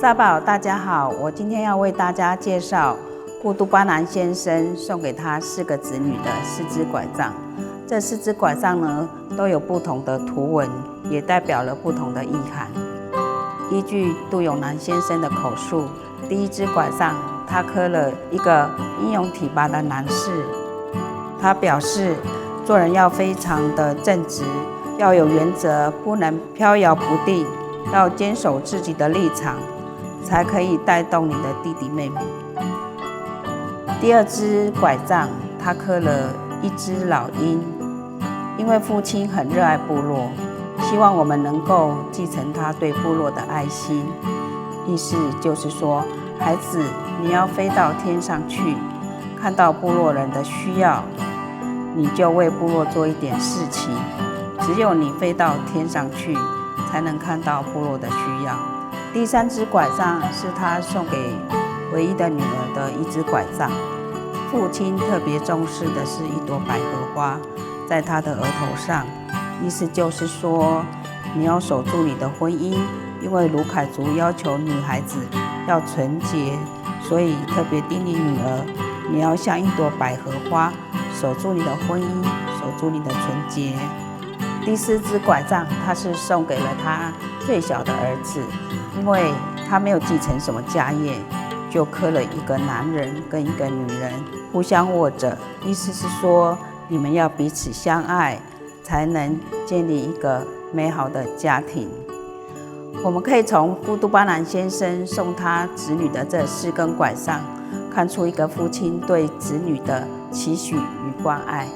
萨宝，大家好，我今天要为大家介绍孤独巴南先生送给他4个子女的4支拐杖。这4支拐杖呢，都有不同的图文，也代表了不同的意涵。依据杜永南先生的口述，第1支拐杖，他刻了一个英勇体拔的男士，他表示做人要非常的正直，要有原则，不能飘摇不定，要坚守自己的立场，才可以带动你的弟弟妹妹。第2支拐杖，他刻了一只老鹰，因为父亲很热爱部落，希望我们能够继承他对部落的爱心。意思就是说，孩子，你要飞到天上去，看到部落人的需要，你就为部落做一点事情。只有你飞到天上去，才能看到部落的需要。第3支拐杖是他送给唯一的女儿的一支拐杖。父亲特别重视的是一朵百合花在他的额头上，意思就是说，你要守住你的婚姻，因为卢凯族要求女孩子要纯洁，所以特别叮咛女儿，你要像一朵百合花，守住你的婚姻，守住你的纯洁。第4支拐杖，他是送给了他最小的儿子，因为他没有继承什么家业，就刻了一个男人跟一个女人互相握着，意思是说，你们要彼此相爱，才能建立一个美好的家庭。我们可以从孤独巴南先生送他子女的这4根拐杖，看出一个父亲对子女的期许与关爱。